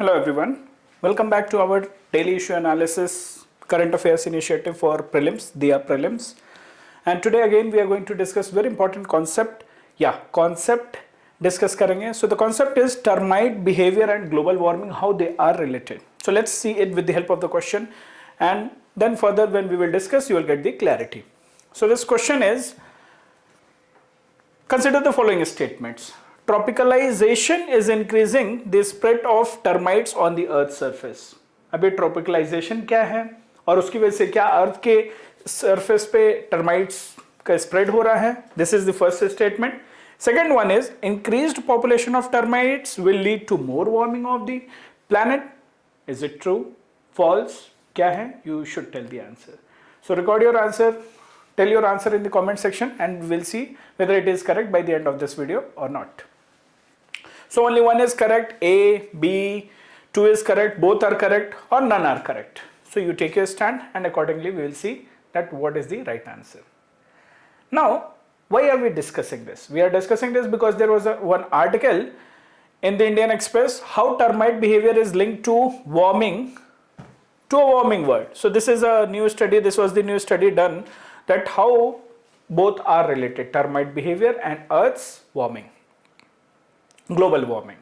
Hello everyone. Welcome back to our daily issue analysis current affairs initiative for prelims, DIA prelims. And today again we are going to discuss very important concept. Concept discuss karenge. So the concept is termite behavior and global warming, how they are related. So let's see it with the help of the question, and then further when we will discuss you will get the clarity. So this question is, consider the following statements. Tropicalization is increasing the spread of termites on the earth surface. अभी ट्रॉपिकलाइजेशन क्या है और उसकी वजह से क्या अर्थ के surface पे टर्माइट्स का स्प्रेड हो रहा है. This is the first statement. Second one is increased population of termites will lead to more warming of the planet. Is it true, false, क्या है? You should tell the answer. So record your answer. Tell your answer in the comment section and we'll see whether it is correct by the end of this video or not. So only one is correct, A, B, 2 is correct, both are correct or none are correct. So you take your stand and accordingly we will see that what is the right answer. Now, why are we discussing this? We are discussing this because there was one article in the Indian Express, how termite behavior is linked to warming, to a warming world. So this is a new study, this was the new study done, that how both are related, termite behavior and Earth's warming, global warming.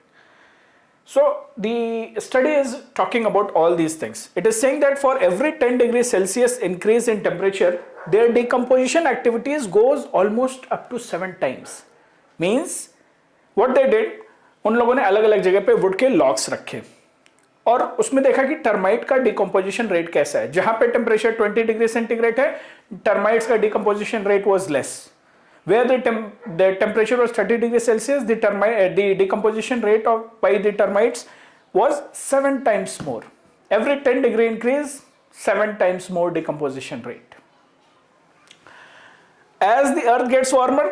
So the study is talking about all these things. It is saying that for every 10 degrees Celsius increase in temperature, their decomposition activities goes almost up to 7 times. Means what they did, उन लोगों ने अलग अलग जगह पे would के locks रखे और उसमें देखा कि टर्माइट का डिकम्पोजिशन रेट कैसा है. जहां पे टेम्परेचर 20 डिग्री सेंटीग्रेड है, टर्माइट्स का decomposition rate was less. Where the temperature was 30 degree Celsius, the decomposition rate of by the termites was 7 times more. Every 10 degree increase, 7 times more decomposition rate. As the earth gets warmer,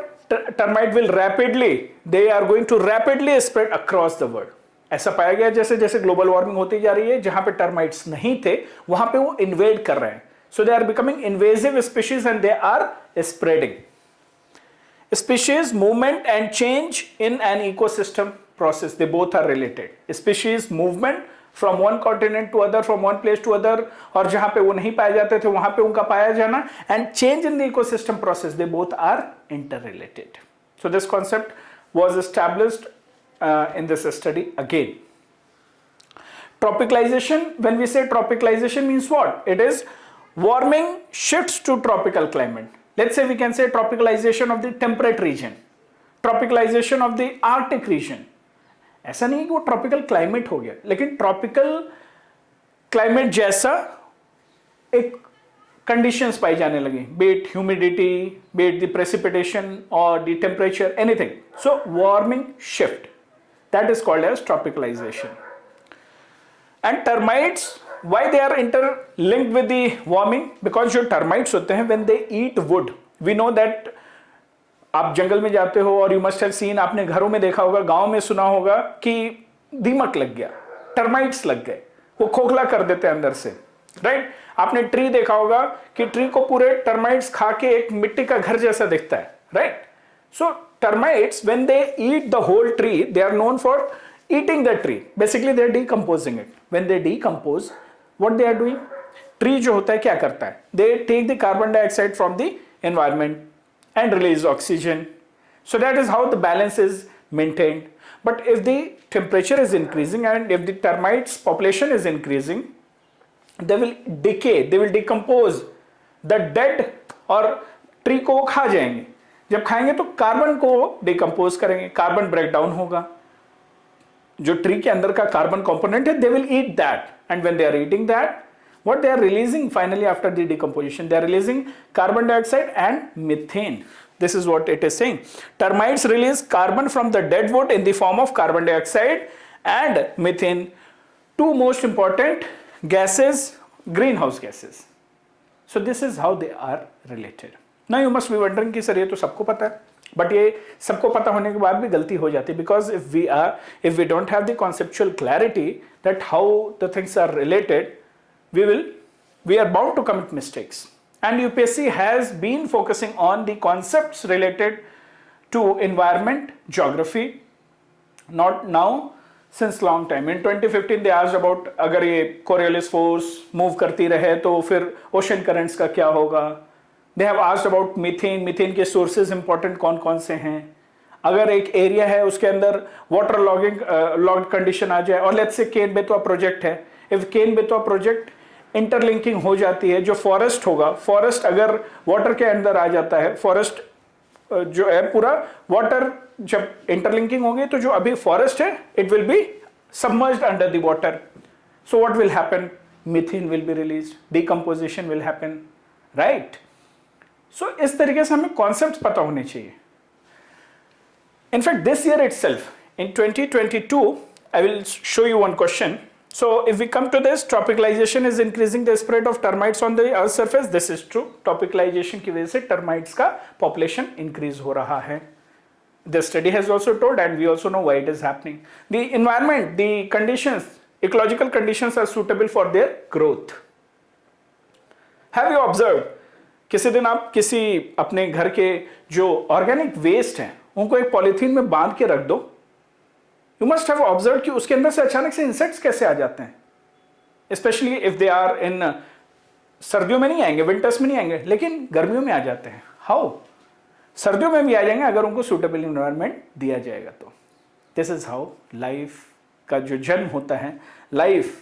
termite will rapidly, they are going to rapidly spread across the world. ऐसा पाया गया जैसे जैसे global warming होती जा रही है, जहां पे टर्माइट्स नहीं थे वहां पे वो इन्वेड कर रहे हैं. So they are becoming invasive species and they are spreading. Species movement and change in an ecosystem process, they both are related. Species movement from one continent to other, from one place to other, और जहां पे वो नहीं पाए जाते थे वहां पे उनका पाया जाना, and change in the ecosystem process, they both are interrelated. So this concept was established in this study again. Tropicalization, when we say tropicalization means what? It is warming shifts to tropical climate. Let's say we can say tropicalization of the temperate region, tropicalization of the Arctic region. ऐसा नहीं कि वो tropical climate हो गया, लेकिन tropical climate जैसा एक conditions पाई जाने लगी, be it humidity, be it the precipitation or the temperature, anything. So warming shift, that is called as tropicalization. And termites, why they are interlinked with the warming? Because जो termites होते हैं, when they eat wood, we know that, आप जंगल में जाते हो और you must have seen, आपने घरों में देखा होगा, गांव में सुना होगा कि दीमक लग गया, termites लग गए, वो खोखला कर देते हैं अंदर से, राइट? आपने ट्री देखा होगा कि ट्री को पूरे टर्माइट्स खा के एक मिट्टी का घर जैसा दिखता है, right? So termites, when they eat the whole tree, they are known for eating the tree. Basically they are decomposing it. When they decompose, what they are doing? Tree जो होता है क्या करता है? They take the carbon dioxide from the environment and release oxygen. So that is how the balance is maintained. But if the temperature is increasing and if the termites population is increasing, they will decay, they will decompose the dead, और tree को वो खा जाएंगे. जब खाएंगे तो carbon को decompose करेंगे, कार्बन ब्रेकडाउन होगा. जो ट्री के अंदर का कार्बन कंपोनेंट है, they will eat that, and when they are eating that, what they are releasing finally after the decomposition, they are releasing carbon dioxide and methane. This is what it is saying. Termites release carbon from the dead wood in the form of carbon dioxide and methane, two most important gases, greenhouse gases. So this is how they are related. Now you must be wondering कि sir ये तो सबको पता है, but ये सबको पता होने के बाद भी गलती हो जाती है, because if we don't have the conceptual clarity that how the things are related, we are bound to commit mistakes. And UPSC has been focusing on the concepts related to environment, geography. Not now since long time. In 2015 they asked about अगर ये Coriolis force move करती रहे तो फिर ocean currents का क्या होगा। They have asked about methane, methane के सोर्सेज इंपॉर्टेंट कौन कौन से हैं। अगर एक एरिया है उसके अंदर वाटर लॉग्ड कंडीशन आ जाए, और let's say Ken Betwa project है, if Ken Betwa project interlinking हो जाती है, जो फॉरेस्ट होगा, फॉरेस्ट अगर वाटर के अंदर आ जाता है, फॉरेस्ट जो है पूरा वाटर जब इंटरलिंकिंग होगी तो जो अभी फॉरेस्ट है it will be submerged under the water. So what will happen, methane will be released, decomposition will happen, right. So इस तरीके से हमें कॉन्सेप्ट पता होने चाहिए। In fact, this year itself, in 2022, I will show you one question. So, if we come to this, tropicalization is increasing the spread of termites on the Earth's surface. This is true. Tropicalization की वजह से termites का population increase हो रहा है. The study has also told, and we also know why it is happening. The environment, the conditions, ecological conditions are suitable for their growth. Have you observed? किसी दिन आप किसी अपने घर के जो ऑर्गेनिक वेस्ट हैं उनको एक पॉलीथीन में बांध के रख दो, यू मस्ट हैव ऑब्जर्व कि उसके अंदर से अचानक से इंसेक्ट्स कैसे आ जाते हैं, specially if they are in, सर्दियों में नहीं आएंगे, विंटर्स में नहीं आएंगे, लेकिन गर्मियों में आ जाते हैं। हाउ? सर्दियों में भी आ जाएंगे अगर उनको सूटेबल इन्वायरमेंट दिया जाएगा तो। दिस इज हाउ लाइफ का जो जन्म होता है, life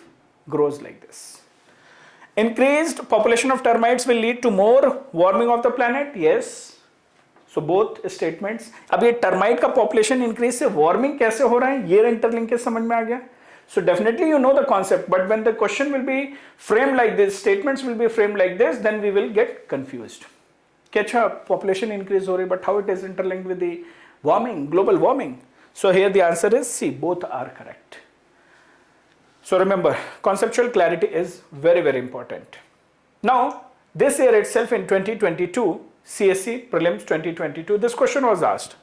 grows like this. Increased population of termites will lead to more warming of the planet. Yes. So both statements. अब ये termite का population increase से warming कैसे हो रहा है, ये interlinkage समझ में आ गया. So definitely you know the concept, but when the question will be framed like this, statements will be framed like this, then we will get confused. कि अच्छा population increase हो रही, but how it is interlinked with the warming, global warming? So here the answer is C. Both are correct. So remember, conceptual clarity is very, very important. Now, this year itself in 2022, CSC Prelims 2022, this question was asked.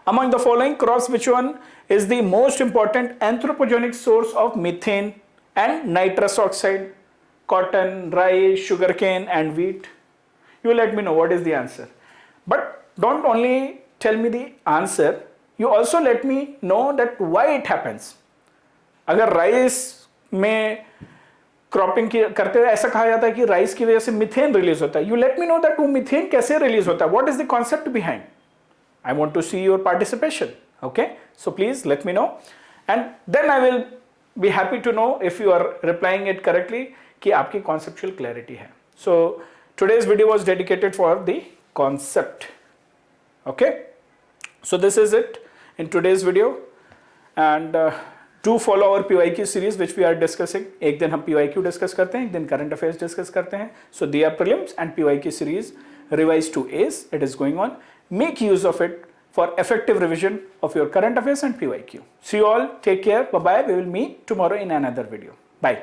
Among the following crops, which one is the most important anthropogenic source of methane and nitrous oxide? Cotton, rice, sugarcane and wheat. You let me know what is the answer. But don't only tell me the answer, you also let me know that why it happens. अगर rice में cropping करते हुए ऐसा कहा जाता है कि rice की वजह से मिथेन रिलीज होता है, you let me know that वो मिथेन कैसे रिलीज होता है, what is the concept behind. I want to see your participation. Okay, so please let me know and then I will be happy to know if you are replying it correctly कि आपकी conceptual clarity है. So today's video was dedicated for the concept. Okay, so this is it in today's video and do follow our PYQ series which we are discussing. एक दिन हम PYQ discuss करते हैं, एक दिन करंट अफेयर्स डिस्कस करते हैं. So they are prelims and PYQ series revised to A's. It is going on. Make use of it for effective revision of your current affairs and PYQ. See you all. Take care. Bye bye. We will meet tomorrow in another video. Bye.